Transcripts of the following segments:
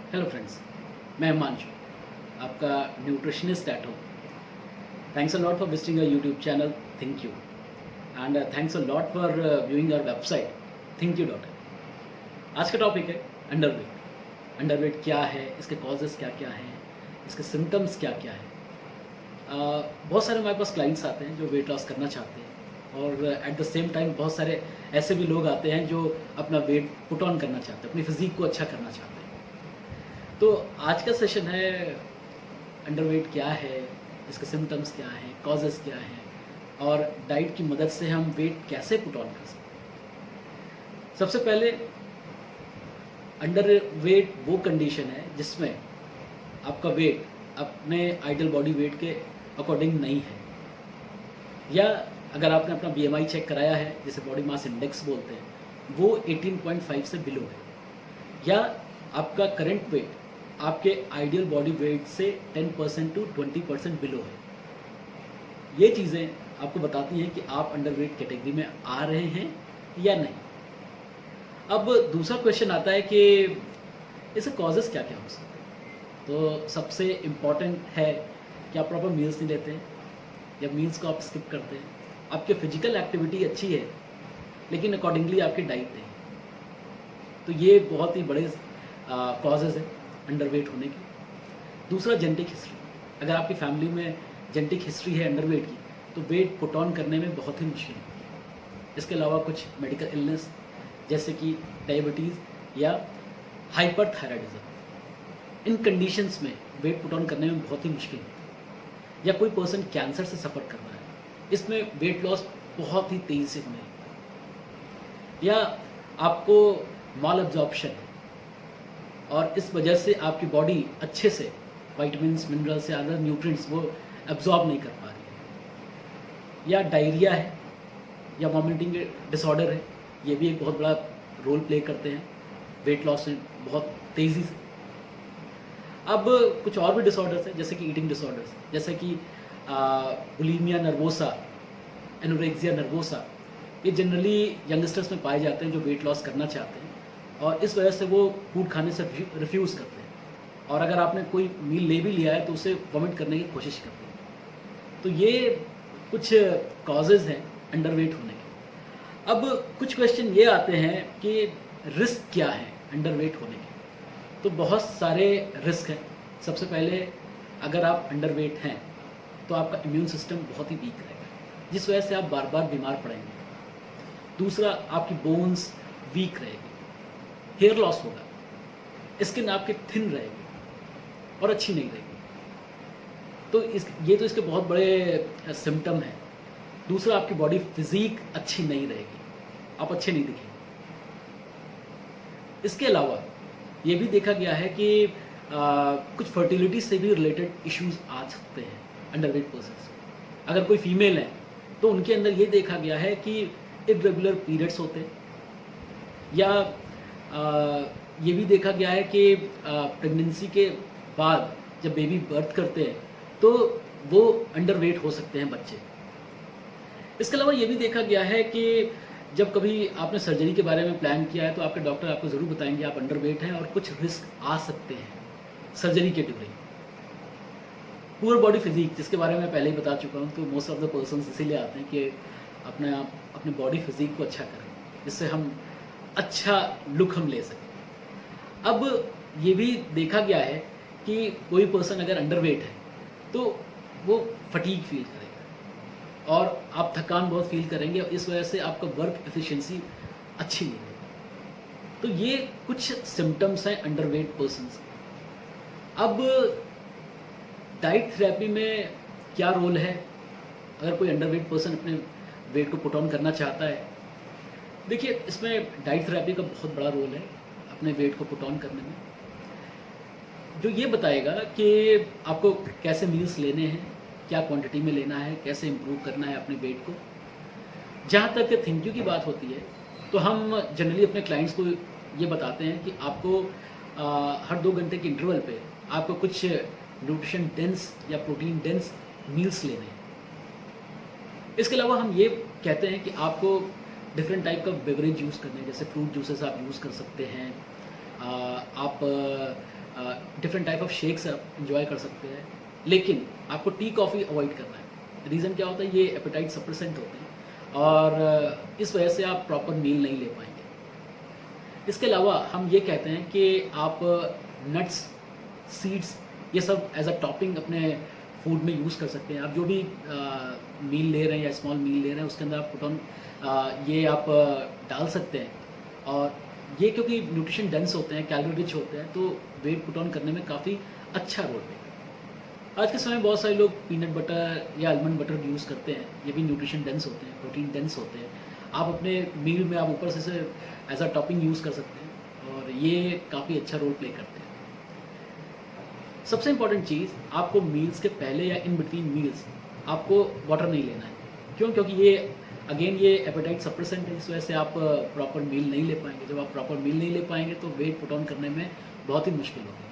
Hello friends, मैं हिमांशु, आपका nutritionist at home. Thanks a lot for visiting our YouTube channel think you and thanks a lot for viewing our website think you dot. आज का topic है underweight. Underweight क्या है, इसके causes क्या क्या हैं, इसके सिम्टम्स क्या क्या हैं। बहुत सारे हमारे पास क्लाइंट्स आते हैं जो वेट लॉस करना चाहते हैं, और एट द सेम टाइम बहुत सारे ऐसे भी लोग आते हैं जो अपना वेट पुट ऑन करना चाहते हैं, अपनी फिजिक को अच्छा करना चाहते हैं। तो आज का सेशन है अंडरवेट क्या है, इसके सिम्टम्स क्या हैं, कॉजेज़ क्या हैं, और डाइट की मदद से हम वेट कैसे पुट ऑन कर सकते हैं। सबसे पहले अंडर वेट वो कंडीशन है जिसमें आपका वेट अपने आइडियल बॉडी वेट के अकॉर्डिंग नहीं है, या अगर आपने अपना बीएमआई चेक कराया है, जिसे बॉडी मास इंडेक्स बोलते हैं, वो 18.5 से बिलो है, या आपका करंट वेट आपके आइडियल बॉडी वेट से 10% टू 20% बिलो है। ये चीज़ें आपको बताती हैं कि आप अंडरवेट कैटेगरी में आ रहे हैं या नहीं। अब दूसरा क्वेश्चन आता है कि इसके कॉजेज़ क्या क्या हो सकते हैं। तो सबसे इम्पॉर्टेंट है कि आप प्रॉपर मील्स नहीं लेते हैं, या मील्स को आप स्किप करते हैं, आपकी फिजिकल एक्टिविटी अच्छी है लेकिन अकॉर्डिंगली आपकी डाइट नहीं। तो ये बहुत ही बड़े कॉजेज़ हैं अंडरवेट होने की। दूसरा जेनेटिक हिस्ट्री, अगर आपकी फैमिली में जेनेटिक हिस्ट्री है अंडरवेट की, तो वेट पुट ऑन करने में बहुत ही मुश्किल होती है। इसके अलावा कुछ मेडिकल इलनेस जैसे कि डायबिटीज़ या हाइपरथायराइडिज्म, इन कंडीशंस में वेट पुट ऑन करने में बहुत ही मुश्किल होती है। या कोई पर्सन कैंसर से सफ़र कर रहा है, इसमें वेट लॉस बहुत ही तेज़ी से होने लगता है। या आपको मॉल एब्जॉर्प्शन है और इस वजह से आपकी बॉडी अच्छे से विटामिन्स, मिनरल्स या अदर न्यूट्रिएंट्स वो एब्जॉर्ब नहीं कर पा रही है। या डायरिया है, या वॉमिटिंग डिसऑर्डर है, ये भी एक बहुत बड़ा रोल प्ले करते हैं वेट लॉस में बहुत तेज़ी से। अब कुछ और भी डिसऑर्डर्स हैं जैसे कि ईटिंग डिसऑर्डर्स, जैसे कि बुलिमिया नर्वोसा, एनोरेक्सिया नर्वोसा, ये जनरली यंगस्टर्स में पाए जाते हैं जो वेट लॉस करना चाहते हैं, और इस वजह से वो फूड खाने से रिफ्यूज़ करते हैं, और अगर आपने कोई मील ले भी लिया है तो उसे वॉमिट करने की कोशिश करते हैं। तो ये कुछ कॉजेज़ हैं अंडरवेट होने के। अब कुछ क्वेश्चन ये आते हैं कि रिस्क क्या है अंडरवेट होने के। तो बहुत सारे रिस्क हैं। सबसे पहले, अगर आप अंडरवेट हैं तो आपका इम्यून सिस्टम बहुत ही वीक रहेगा, जिस वजह से आप बार बार बीमार पड़ेंगे। दूसरा, आपकी बोन्स वीक रहेगी, हेयर लॉस होगा, स्किन आपकी थिन रहेगी और अच्छी नहीं रहेगी। तो ये तो इसके बहुत बड़े सिम्टम हैं। दूसरा, आपकी बॉडी फिजिक अच्छी नहीं रहेगी, आप अच्छे नहीं दिखेंगे। इसके अलावा ये भी देखा गया है कि कुछ फर्टिलिटी से भी रिलेटेड इश्यूज आ सकते हैं अंडरवेट पर्सन्स। अगर कोई फीमेल है तो उनके अंदर ये देखा गया है कि इरेगुलर पीरियड्स होते हैं, या ये भी देखा गया है कि प्रेगनेंसी के बाद जब बेबी बर्थ करते हैं तो वो अंडरवेट हो सकते हैं बच्चे। इसके अलावा ये भी देखा गया है कि जब कभी आपने सर्जरी के बारे में प्लान किया है तो आपके डॉक्टर आपको ज़रूर बताएंगे आप अंडरवेट हैं और कुछ रिस्क आ सकते हैं सर्जरी के ड्यूरिंग। पुअर बॉडी फिजिक, जिसके बारे में पहले ही बता चुका हूँ, तो मोस्ट ऑफ द पर्सन्स इसीलिए आते हैं कि अपने बॉडी फिजिक को अच्छा करें, जिससे हम अच्छा लुक हम ले सकें। अब ये भी देखा गया है कि कोई पर्सन अगर अंडरवेट है तो वो फटीग फील करेगा और आप थकान बहुत फील करेंगे, और इस वजह से आपका वर्क एफिशिएंसी अच्छी नहीं रहेगी। तो ये कुछ सिम्टम्स हैं अंडरवेट पर्सन्स। अब डाइट थेरेपी में क्या रोल है अगर कोई अंडरवेट पर्सन अपने वेट को पुट ऑन करना चाहता है। देखिए, इसमें डाइट थेरेपी का बहुत बड़ा रोल है अपने वेट को पुट ऑन करने में, जो ये बताएगा कि आपको कैसे मील्स लेने हैं, क्या क्वांटिटी में लेना है, कैसे इम्प्रूव करना है अपने वेट को। जहाँ तक थिंक यू की बात होती है तो हम जनरली अपने क्लाइंट्स को ये बताते हैं कि आपको हर 2 घंटे के इंटरवल पे आपको कुछ न्यूट्रिशन डेंस या प्रोटीन डेंस मील्स लेने हैं। इसके अलावा हम ये कहते हैं कि आपको डिफरेंट टाइप का बेवरेज यूज़ करने हैं, जैसे फ्रूट जूसेस आप यूज़ कर सकते हैं, आप डिफरेंट टाइप ऑफ शेक्स आप इंजॉय कर सकते हैं, लेकिन आपको टी कॉफ़ी अवॉइड करना है। रीज़न क्या होता है, ये एपेटाइट सप्रेसेंट होते हैं और इस वजह से आप प्रॉपर मील नहीं ले पाएंगे। इसके अलावा हम ये कहते हैं कि आप नट्स, सीड्स, ये सब एज अ टॉपिंग अपने फूड में यूज़ कर सकते हैं। आप जो भी मील ले रहे हैं या स्मॉल मील ले रहे हैं उसके अंदर आप पुट ऑन ये आप डाल सकते हैं। और ये क्योंकि न्यूट्रिशन डेंस होते हैं, कैलोरी रिच होते हैं, तो वेट पुट ऑन करने में काफ़ी अच्छा रोल है। आज के समय बहुत सारे लोग पीनट बटर या आलमंड बटर यूज़ करते हैं, ये भी न्यूट्रिशन डेंस होते हैं, प्रोटीन डेंस होते हैं। आप अपने मील में आप ऊपर से एज अ टॉपिंग यूज़ कर सकते हैं और ये काफ़ी अच्छा रोल प्ले करते हैं। सबसे इम्पॉर्टेंट चीज़, आपको मील्स के पहले या इन बिटवीन मील्स आपको वाटर नहीं लेना है। क्यों? क्योंकि ये अगेन ये एपेटाइट सप्रेसेंट है, इस वजह से आप प्रॉपर मील नहीं ले पाएंगे। जब आप प्रॉपर मील नहीं ले पाएंगे तो वेट पुट ऑन करने में बहुत ही मुश्किल होगी।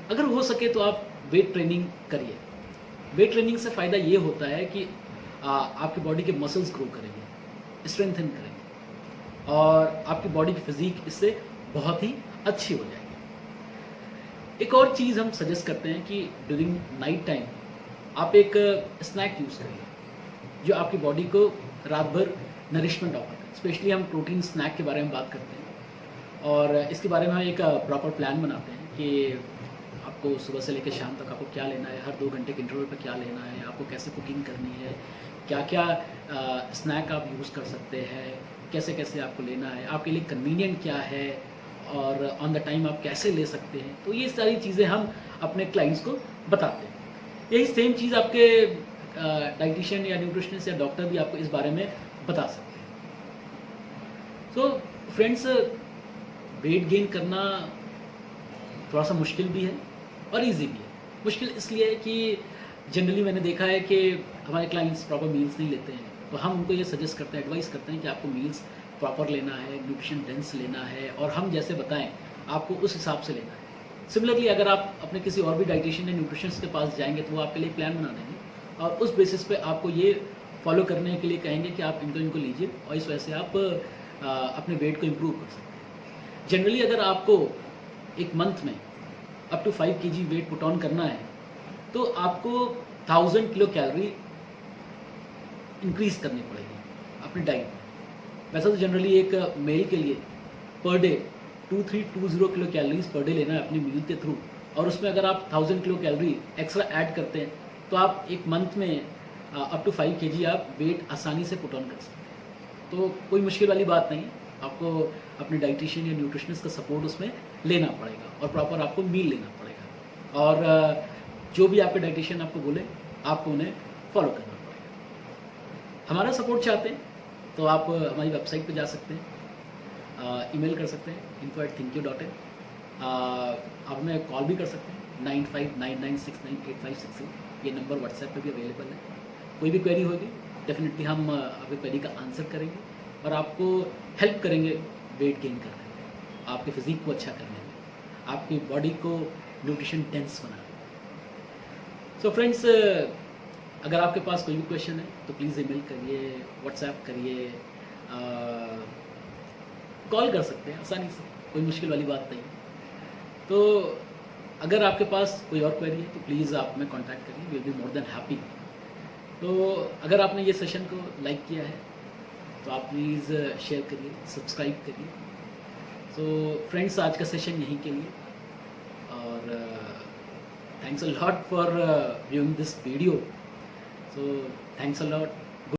अगर हो सके तो आप वेट ट्रेनिंग करिए। वेट ट्रेनिंग से फ़ायदा ये होता है कि आपकी बॉडी के मसल्स ग्रो करेंगे, स्ट्रेंथन करेंगे और आपकी बॉडी की फिजिक इससे बहुत ही अच्छी हो जाएगी। एक और चीज़ हम सजेस्ट करते हैं कि ड्यूरिंग नाइट टाइम आप एक स्नैक यूज़ करिए जो आपकी बॉडी को रात भर नरिशमेंट ऑफर करे। स्पेशली हम प्रोटीन स्नैक के बारे में बात करते हैं और इसके बारे में हम एक प्रॉपर प्लान बनाते हैं कि आपको सुबह से लेकर शाम तक आपको क्या लेना है, हर 2 घंटे के इंटरवल पर क्या लेना है, आपको कैसे कुकिंग करनी है, क्या क्या स्नैक आप यूज़ कर सकते हैं, कैसे कैसे आपको लेना है, आपके लिए कन्वीनियंट क्या है और ऑन द टाइम आप कैसे ले सकते हैं। तो ये सारी चीज़ें हम अपने क्लाइंट्स को बताते हैं। यही सेम चीज़ आपके डाइटिशियन या न्यूट्रिशनिस्ट या डॉक्टर भी आपको इस बारे में बता सकते हैं। सो फ्रेंड्स, वेट गेन करना थोड़ा सा मुश्किल भी है और इजी भी है। मुश्किल इसलिए है कि जनरली मैंने देखा है कि हमारे क्लाइंट्स प्रॉपर मील्स नहीं लेते हैं, तो हम उनको ये सजेस्ट करते हैं, एडवाइस करते हैं कि आपको मील्स प्रॉपर लेना है, न्यूट्रिशन डेंस लेना है और हम जैसे बताएं आपको उस हिसाब से लेना है। सिमिलरली अगर आप अपने किसी और भी डाइटिशियन या न्यूट्रिशनिस्ट के पास जाएंगे तो वो आपके लिए प्लान बना देंगे और उस बेसिस पे आपको ये फॉलो करने के लिए कहेंगे कि आप इनको लीजिए और इस वजह से आप अपने वेट को इम्प्रूव कर सकते हैं। जनरली अगर आपको एक मंथ में up to 5 kg weight put on करना है तो आपको 1000 किलो कैलोरी इंक्रीज करनी पड़ेगी अपनी डाइट में। वैसे तो जनरली एक मेल के लिए per day 2320 kilo calories per day लेना है अपनी मील के थ्रू, और उसमें अगर आप 1000 किलो कैलोरी एक्स्ट्रा ऐड करते हैं तो आप एक मंथ में अप टू 5 kg आप वेट आसानी से पुट ऑन कर सकते हैं। तो कोई मुश्किल वाली बात नहीं, आपको अपने डाइटिशियन या न्यूट्रिशनिस्ट का सपोर्ट उसमें लेना पड़ेगा और प्रॉपर आपको मील लेना पड़ेगा और जो भी आपके डाइटिशियन आपको बोले आपको उन्हें फॉलो करना पड़ेगा। हमारा सपोर्ट चाहते हैं तो आप हमारी वेबसाइट पे जा सकते हैं, ईमेल कर सकते हैं info@thinkyou.in। आप हमें कॉल भी कर सकते हैं 9599698566। ये नंबर व्हाट्सएप पे भी अवेलेबल है। कोई भी क्वेरी होगी डेफिनेटली हम आपकी क्वेरी का आंसर करेंगे और आपको हेल्प करेंगे वेट गेन करने में, आपके फिजिक को अच्छा करने में, आपकी बॉडी को न्यूट्रिशन डेंस बनाने में। सो फ्रेंड्स, अगर आपके पास कोई भी क्वेश्चन है तो प्लीज़ ईमेल करिए, व्हाट्सएप करिए, कॉल कर सकते हैं आसानी से, कोई मुश्किल वाली बात नहीं। तो अगर आपके पास कोई और क्वेरी है तो प्लीज़ आप हमें कांटेक्ट करिए, will be more than happy. तो अगर आपने ये सेशन को लाइक किया है तो आप प्लीज़ शेयर करिए, सब्सक्राइब करिए। सो फ्रेंड्स, आज का सेशन यहीं के लिए और thanks a lot for viewing this video. So thanks a lot.